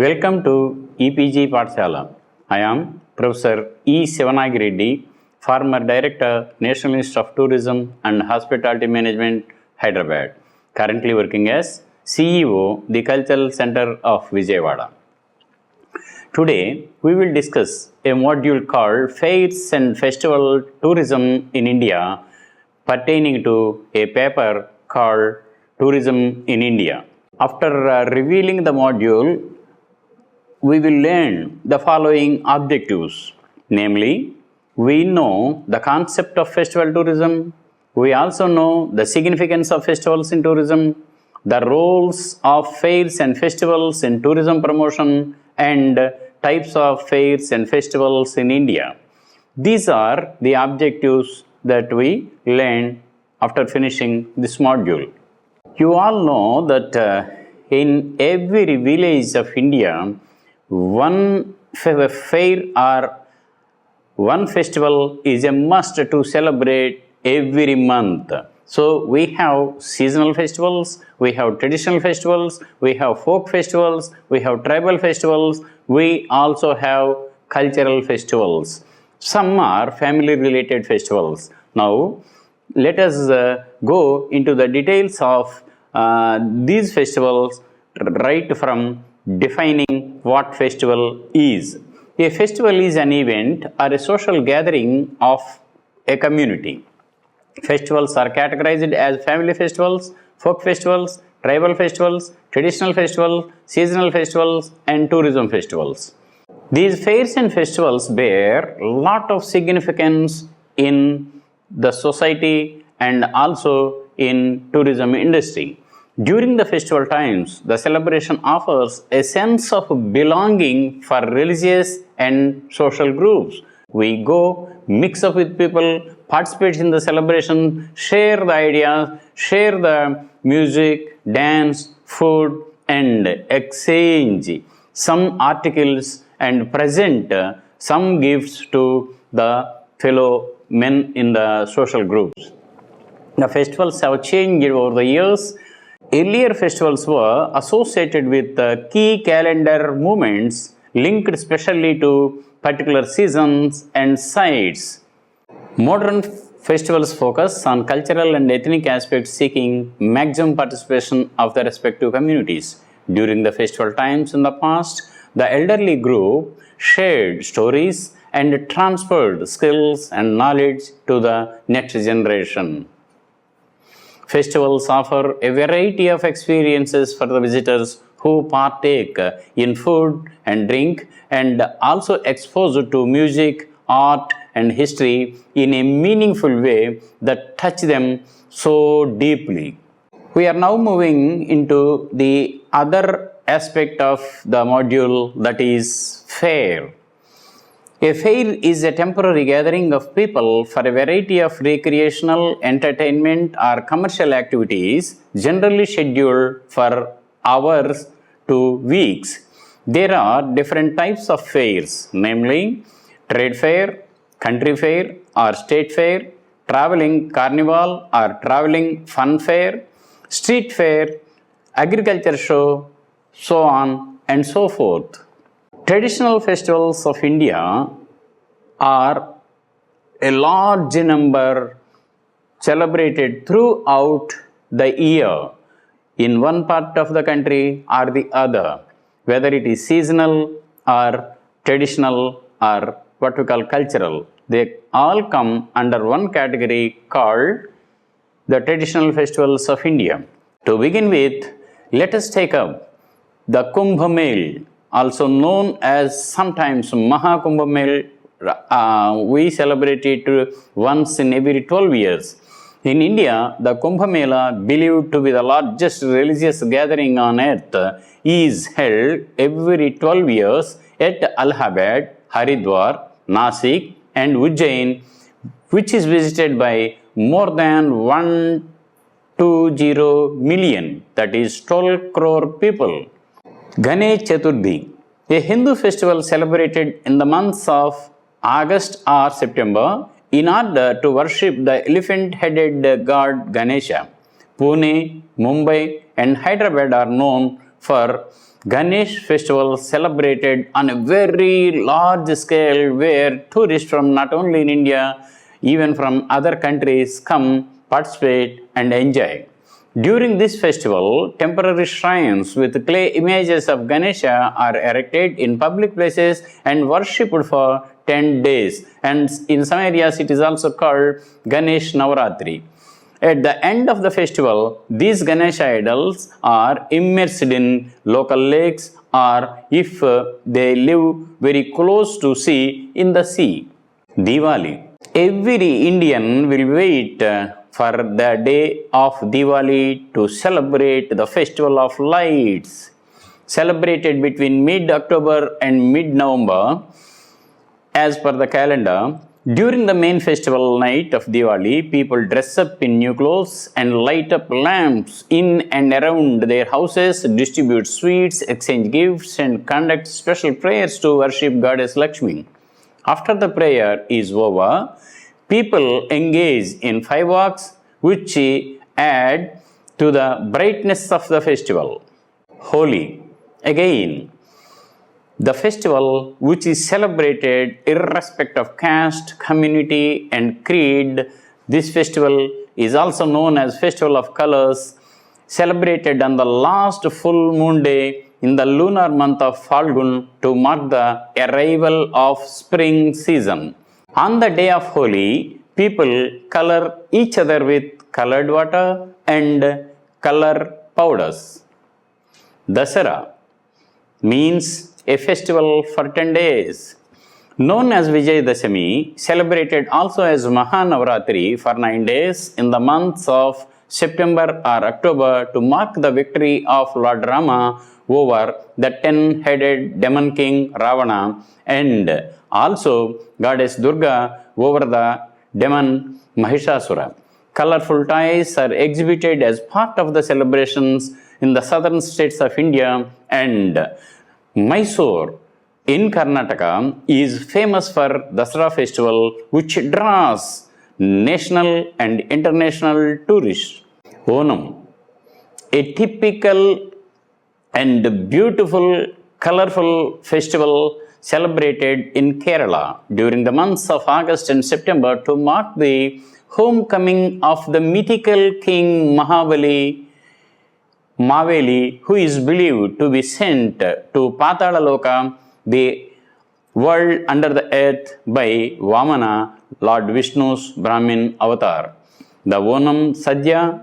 Welcome to EPG Pathshala. I am Professor E. Sivanagi Reddy, former Director, National Institute of Tourism and Hospitality Management, Hyderabad, currently working as CEO, the Cultural Center of Vijayawada. Today, we will discuss a module called Fairs and Festival Tourism in India, pertaining to a paper called Tourism in India. After revealing the module, we will learn the following objectives. Namely, we know the concept of festival tourism. We also know the significance of festivals in tourism, the roles of fairs and festivals in tourism promotion, and types of fairs and festivals in India. These are the objectives that we learn after finishing this module. You all know that in every village of India, one fair or one festival is a must to celebrate every month. So we have seasonal festivals, we have traditional festivals, we have folk festivals, we have tribal festivals, we also have cultural festivals. Some are family related festivals. Now let us go into the details of these festivals right from defining what festival is. A festival is an event or a social gathering of a community. Festivals are categorized as family festivals, folk festivals, tribal festivals, traditional festivals, seasonal festivals, and tourism festivals. These fairs and festivals bear a lot of significance in the society and also in tourism industry. During the festival times, the celebration offers a sense of belonging for religious and social groups. We go, mix up with people, participate in the celebration, share the ideas, share the music, dance, food, and exchange some articles and present some gifts to the fellow men in the social groups. The festivals have changed over the years. Earlier festivals were associated with key calendar movements linked especially to particular seasons and sites. Modern festivals focus on cultural and ethnic aspects, seeking maximum participation of the respective communities. During the festival times in the past, the elderly group shared stories and transferred skills and knowledge to the next generation. Festivals offer a variety of experiences for the visitors who partake in food and drink and also exposed to music, art, and history in a meaningful way that touch them so deeply. We are now moving into the other aspect of the module, that is fair. A fair is a temporary gathering of people for a variety of recreational, entertainment, or commercial activities, generally scheduled for hours to weeks. There are different types of fairs, namely trade fair, country fair or state fair, traveling carnival or traveling fun fair, street fair, agriculture show, so on and so forth. Traditional festivals of India are a large number celebrated throughout the year in one part of the country or the other, whether it is seasonal or traditional or what we call cultural. They all come under one category called the traditional festivals of India. To begin with, let us take up the Kumbh Mela, also known as sometimes Kumbh Mela. We celebrate it once in every 12 years. In India, the Kumbh Mela, believed to be the largest religious gathering on earth, is held every 12 years at Allahabad, Haridwar, Nasik, and Ujjain, which is visited by more than 120 million, that is 12 crore people. Ganesh Chaturthi, a Hindu festival celebrated in the months of August or September in order to worship the elephant-headed god Ganesha. Pune, Mumbai, and Hyderabad are known for Ganesh Festival celebrated on a very large scale where tourists from not only in India, even from other countries come, participate and enjoy. During this festival, temporary shrines with clay images of Ganesha are erected in public places and worshipped for 10 days. And in some areas, it is also called Ganesh Navaratri. At the end of the festival, these Ganesha idols are immersed in local lakes or, if they live very close to sea, in the sea. Diwali. Every Indian will wait for the day of Diwali to celebrate the festival of lights. Celebrated between mid-October and mid-November as per the calendar. During the main festival night of Diwali, people dress up in new clothes and light up lamps in and around their houses, distribute sweets, exchange gifts, and conduct special prayers to worship Goddess Lakshmi. After the prayer is over, people engage in fireworks which add to the brightness of the festival. Holi. Again, the festival which is celebrated irrespective of caste, community and creed. This festival is also known as Festival of Colors, celebrated on the last full moon day in the lunar month of Falgun to mark the arrival of spring season. On the day of Holi, people color each other with colored water and color powders. Dussehra means a festival for 10 days. Known as Vijayadashami, celebrated also as Mahanavaratri for 9 days in the months of September or October to mark the victory of Lord Rama over the 10-headed demon king Ravana and also Goddess Durga over the demon Mahishasura. Colorful toys are exhibited as part of the celebrations in the southern states of India, and Mysore in Karnataka is famous for Dussehra festival which draws national and international tourists. Onam, a typical and beautiful colorful festival celebrated in Kerala during the months of August and September to mark the homecoming of the mythical king Maveli, who is believed to be sent to Patalaloka, the world under the earth, by Vamana, Lord Vishnu's Brahmin avatar. The Onam Sadhya,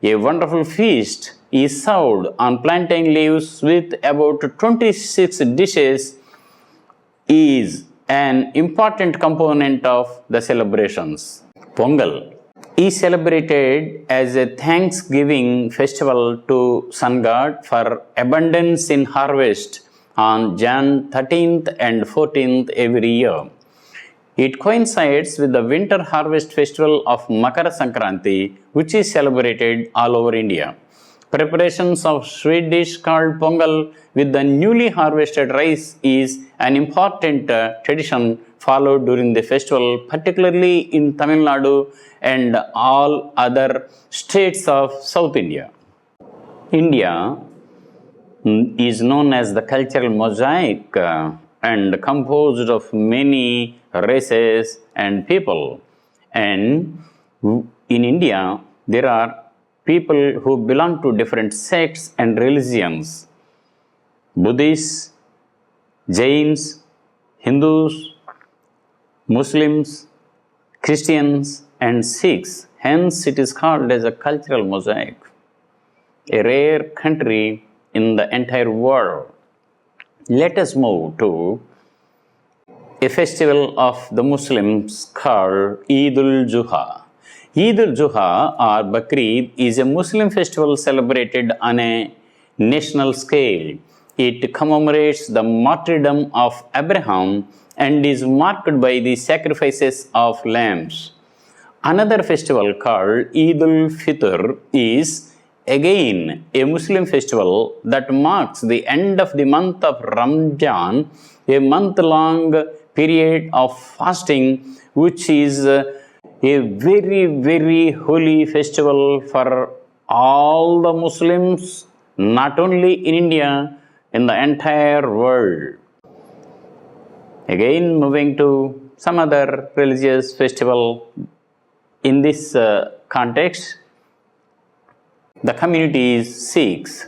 a wonderful feast, is served on plantain leaves with about 26 dishes, is an important component of the celebrations. Pongal is celebrated as a thanksgiving festival to sun god for abundance in harvest on Jan 13th and 14th every year. It coincides with the winter harvest festival of Makara Sankranti, which is celebrated all over India. Preparations of sweet dish called Pongal with the newly harvested rice is an important tradition followed during the festival, particularly in Tamil Nadu and all other states of South India. India is known as the cultural mosaic and composed of many races and people. And in India, there are people who belong to different sects and religions. Buddhists, Jains, Hindus, Muslims, Christians and Sikhs. Hence, it is called as a cultural mosaic, a rare country in the entire world. Let us move to a festival of the Muslims called Id-ul-Zuha. Id-ul-Zuha or Bakrid is a Muslim festival celebrated on a national scale. It commemorates the martyrdom of Abraham and is marked by the sacrifices of lambs. Another festival called Id-ul-Fitr is again a Muslim festival that marks the end of the month of Ramadan, a month-long period of fasting, which is a very, very holy festival for all the Muslims not only in India, in the entire world. Again, moving to some other religious festival in this context, the community is Sikhs.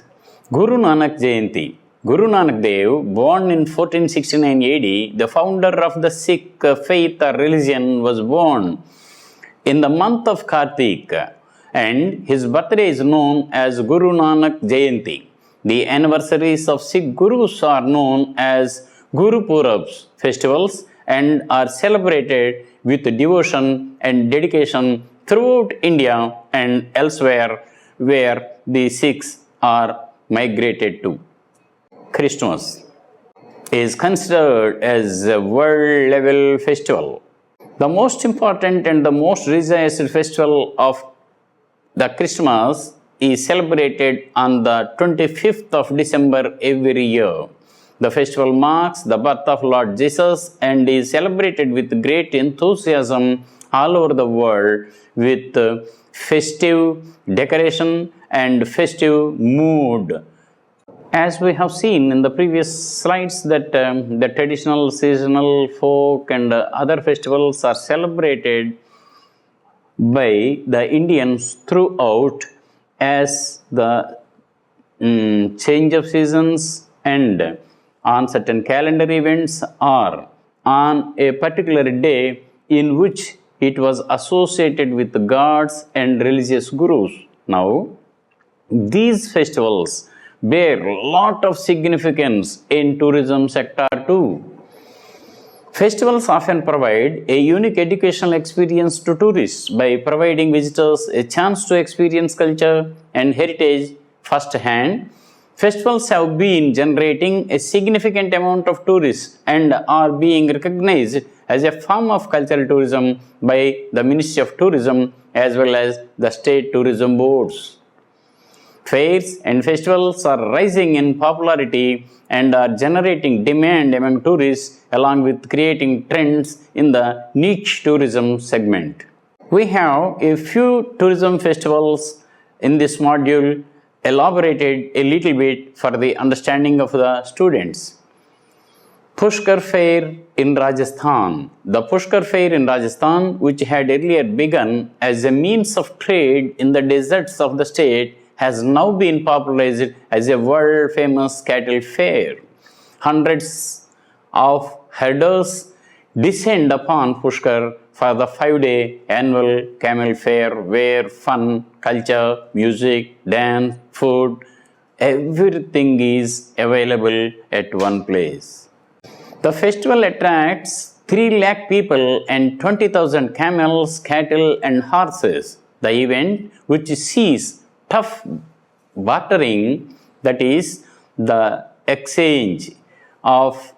Guru Nanak Jayanti. Guru Nanak Dev, born in 1469 AD, the founder of the Sikh faith or religion, was born in the month of Kartik, and his birthday is known as Guru Nanak Jayanti. The anniversaries of Sikh Gurus are known as Guru Purabs festivals and are celebrated with devotion and dedication throughout India and elsewhere where the Sikhs are migrated to. Christmas is considered as a world level festival. The most important and the most rejoiced festival of the Christmas is celebrated on the 25th of December every year. The festival marks the birth of Lord Jesus and is celebrated with great enthusiasm all over the world with festive decoration and festive mood. As we have seen in the previous slides that the traditional, seasonal, folk and other festivals are celebrated by the Indians throughout as the change of seasons and on certain calendar events or on a particular day in which it was associated with the gods and religious gurus. Now, these festivals bear a lot of significance in tourism sector too. Festivals often provide a unique educational experience to tourists by providing visitors a chance to experience culture and heritage firsthand. Festivals have been generating a significant amount of tourists and are being recognized as a form of cultural tourism by the Ministry of Tourism as well as the state tourism boards. Fairs and festivals are rising in popularity and are generating demand among tourists along with creating trends in the niche tourism segment. We have a few tourism festivals in this module elaborated a little bit for the understanding of the students. Pushkar Fair in Rajasthan. The Pushkar Fair in Rajasthan, which had earlier begun as a means of trade in the deserts of the state, has now been popularized as a world-famous cattle fair. Hundreds of herders descend upon Pushkar for the 5-day annual camel fair where fun, culture, music, dance, food, everything is available at one place. The festival attracts 3 lakh people and 20,000 camels, cattle and horses. The event, which sees tough bartering, that is the exchange of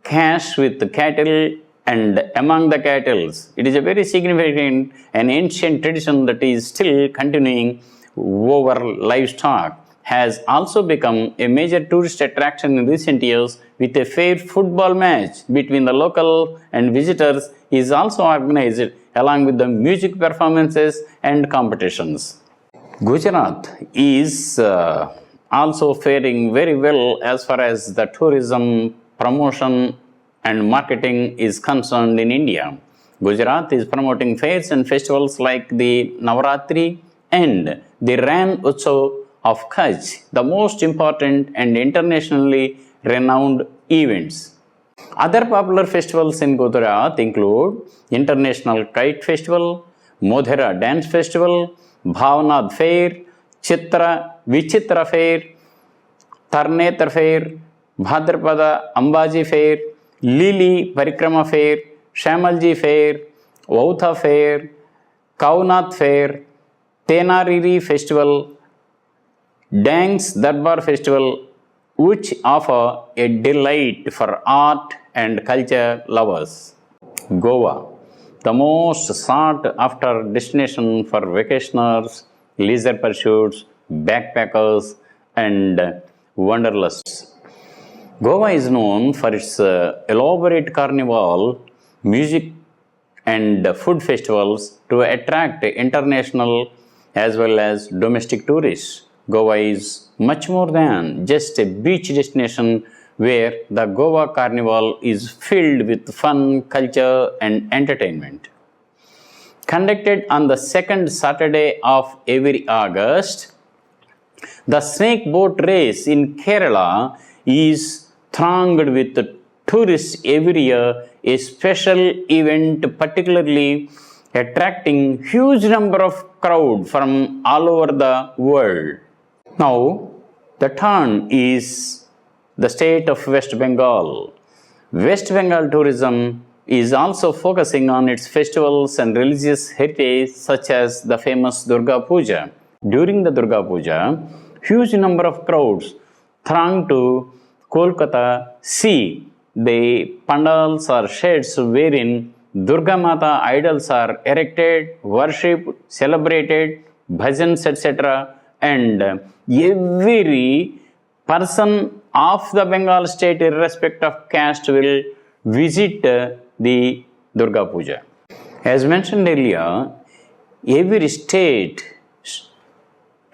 cash with the cattle and among the cattle. It is a very significant and ancient tradition that is still continuing over livestock, has also become a major tourist attraction in recent years with a fair football match between the local and visitors is also organized along with the music performances and competitions. Gujarat is also faring very well as far as the tourism promotion and marketing is concerned in India. Gujarat is promoting fairs and festivals like the Navaratri and the Ran Utsav of Kutch, the most important and internationally renowned events. Other popular festivals in Gujarat include International Kite Festival, Modhera Dance Festival, Bhavnath Fair, Vichitra Fair, Tarnetar Fair, Bhadrapada Ambaji Fair, Lili Parikrama Fair, Shamalji Fair, Vautha Fair, Kaunath Fair, Tenariri Festival, Dangs Darbar Festival, which offer a delight for art and culture lovers. Goa, the most sought after destination for vacationers, leisure pursuits, backpackers, and wanderlusts. Goa is known for its elaborate carnival, music, and food festivals to attract international as well as domestic tourists. Goa is much more than just a beach destination where the Goa Carnival is filled with fun, culture, and entertainment. Conducted on the second Saturday of every August, the snake boat race in Kerala is thronged with tourists every year, a special event particularly attracting huge number of crowd from all over the world. Now, the turn is the state of West Bengal. West Bengal tourism is also focusing on its festivals and religious heritage such as the famous Durga Puja. During the Durga Puja, huge number of crowds throng to Kolkata see the pandals or sheds wherein Durga Mata idols are erected, worshipped, celebrated, bhajans, etc. And every person of the Bengal state, irrespective of caste, will visit the Durga Puja. As mentioned earlier, every state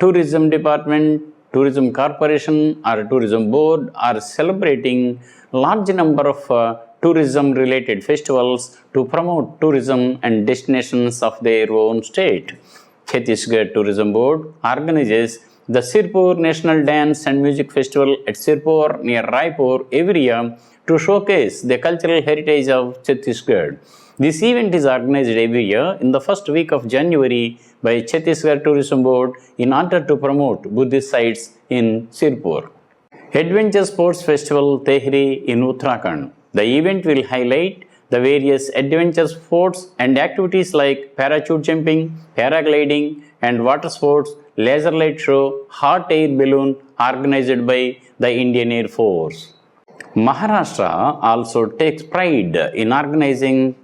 tourism department, tourism corporation or tourism board are celebrating large number of tourism related festivals to promote tourism and destinations of their own state. Chhattisgarh Tourism Board organizes the Sirpur National Dance and Music Festival at Sirpur near Raipur every year to showcase the cultural heritage of Chhattisgarh. This event is organized every year in the first week of January by Chhattisgarh Tourism Board in order to promote Buddhist sites in Sirpur. Adventure Sports Festival Tehri in Uttarakhand. The event will highlight the various adventure sports and activities like parachute jumping, paragliding and water sports, laser light show, hot air balloon organized by the Indian Air Force. Maharashtra also takes pride in organizing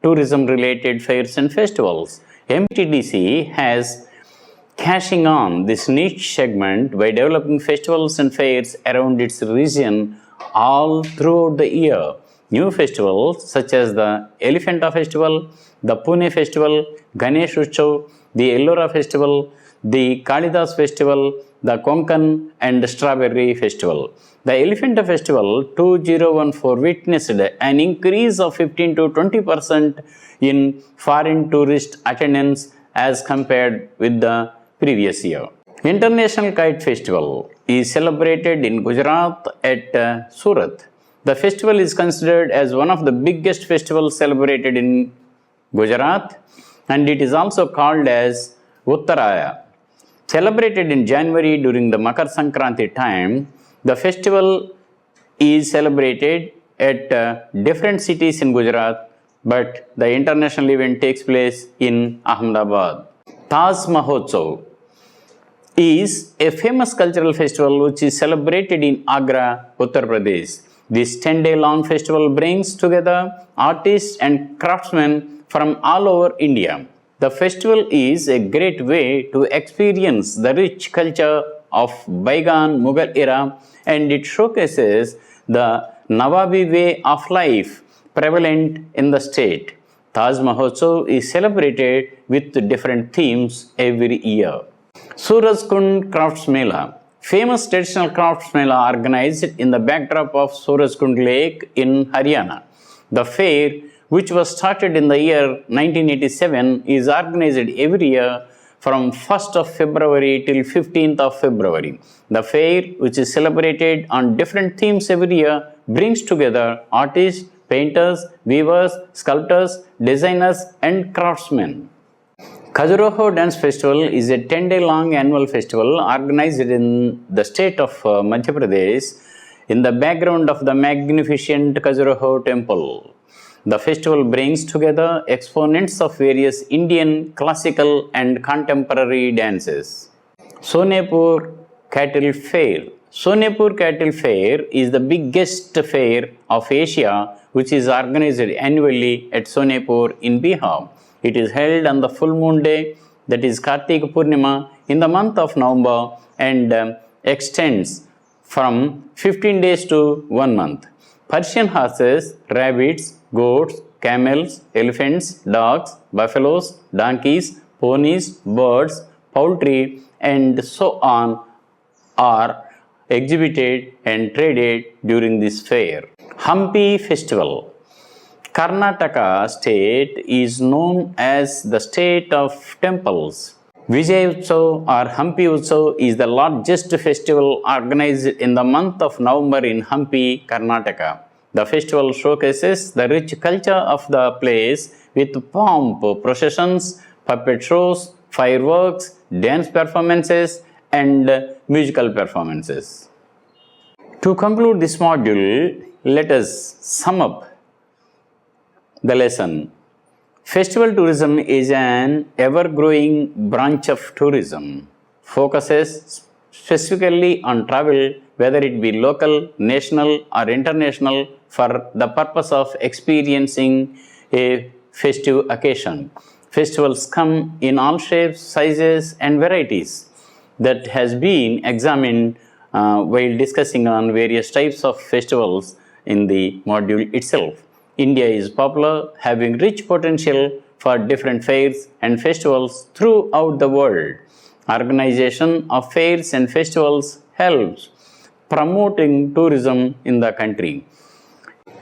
tourism related fairs and festivals. MTDC has cashing on this niche segment by developing festivals and fairs around its region all throughout the year. New festivals such as the Elephanta Festival, the Pune Festival, Ganesh Chaturthi, the Ellora Festival, the Kalidas Festival, the Konkan and Strawberry Festival. The Elephanta Festival 2014 witnessed an increase of 15 to 20% in foreign tourist attendance as compared with the previous year. International Kite Festival is celebrated in Gujarat at Surat. The festival is considered as one of the biggest festivals celebrated in Gujarat and it is also called as Uttaraya. Celebrated in January during the Makar Sankranti time, the festival is celebrated at different cities in Gujarat, but the international event takes place in Ahmedabad. Taj Mahotsav is a famous cultural festival which is celebrated in Agra, Uttar Pradesh. This 10-day long festival brings together artists and craftsmen from all over India. The festival is a great way to experience the rich culture of bygone Mughal era and it showcases the Nawabi way of life prevalent in the state. Taj Mahotsav is celebrated with different themes every year. Surajkund Crafts Mela. Famous traditional crafts mela organized in the backdrop of Surajkund Lake in Haryana. The fair, which was started in the year 1987, is organized every year from 1st of February till 15th of February. The fair, which is celebrated on different themes every year, brings together artists, painters, weavers, sculptors, designers, and craftsmen. Khajuraho Dance Festival is a 10-day long annual festival organized in the state of Madhya Pradesh in the background of the magnificent Khajuraho temple. The festival brings together exponents of various Indian classical and contemporary dances. Sonepur Cattle Fair. Sonepur Cattle Fair is the biggest fair of Asia which is organized annually at Sonepur in Bihar. It is held on the full moon day, that is Kartika Purnima, in the month of November and extends from 15 days to 1 month. Persian horses, rabbits, goats, camels, elephants, dogs, buffaloes, donkeys, ponies, birds, poultry, and so on are exhibited and traded during this fair. Hampi Festival. Karnataka state is known as the state of temples. Vijay-Utsav or Hampi Utsav is the largest festival organized in the month of November in Hampi, Karnataka. The festival showcases the rich culture of the place with pomp, processions, puppet shows, fireworks, dance performances, and musical performances. To conclude this module, let us sum up the lesson. Festival tourism is an ever-growing branch of tourism, focuses specifically on travel, whether it be local, national or international, for the purpose of experiencing a festive occasion. Festivals come in all shapes, sizes and varieties that has been examined while discussing on various types of festivals in the module itself. India is popular, having rich potential for different fairs and festivals throughout the world. Organization of fairs and festivals helps promoting tourism in the country.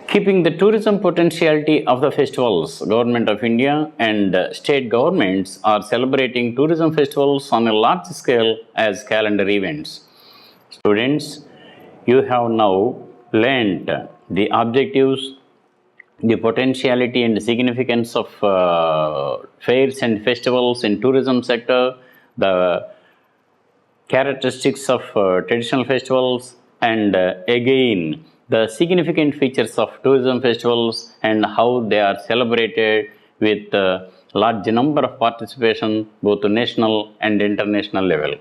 Keeping the tourism potentiality of the festivals, Government of India and state governments are celebrating tourism festivals on a large scale as calendar events. Students, you have now learnt the objectives, the potentiality and significance of fairs and festivals in tourism sector, the characteristics of traditional festivals, and again the significant features of tourism festivals and how they are celebrated with large number of participation both national and international level.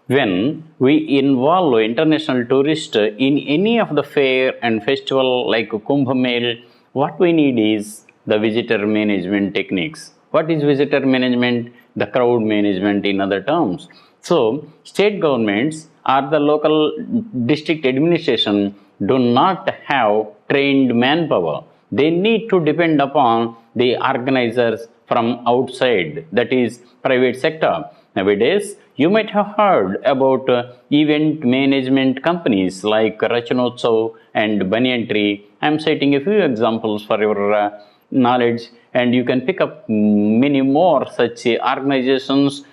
When we involve international tourists in any of the fair and festival like Kumbh Mela, what we need is the visitor management techniques. What is visitor management? The crowd management in other terms. So, state governments or the local district administration do not have trained manpower. They need to depend upon the organizers from outside, that is private sector. Nowadays, you might have heard about event management companies like Rachanotsav and Banyan Tree. I am citing a few examples for your knowledge, and you can pick up many more such organizations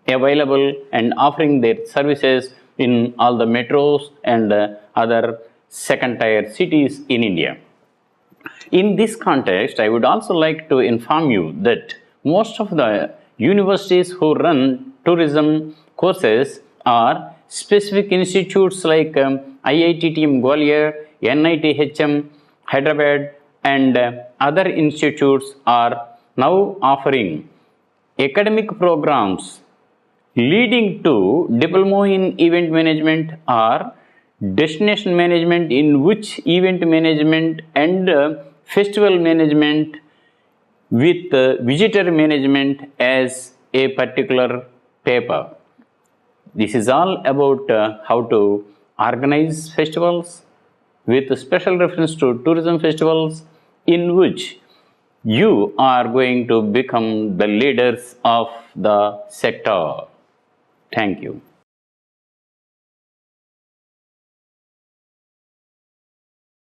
available and offering their services in all the metros and other second tier cities in India. In this context, I would also like to inform you that most of the universities who run tourism courses are specific institutes like IITTM Gwalior, NITHM Hyderabad and other institutes are now offering academic programs leading to diploma in event management or destination management, in which event management and festival management with visitor management as a particular paper. This is all about how to organize festivals with special reference to tourism festivals, in which you are going to become the leaders of the sector. Thank you.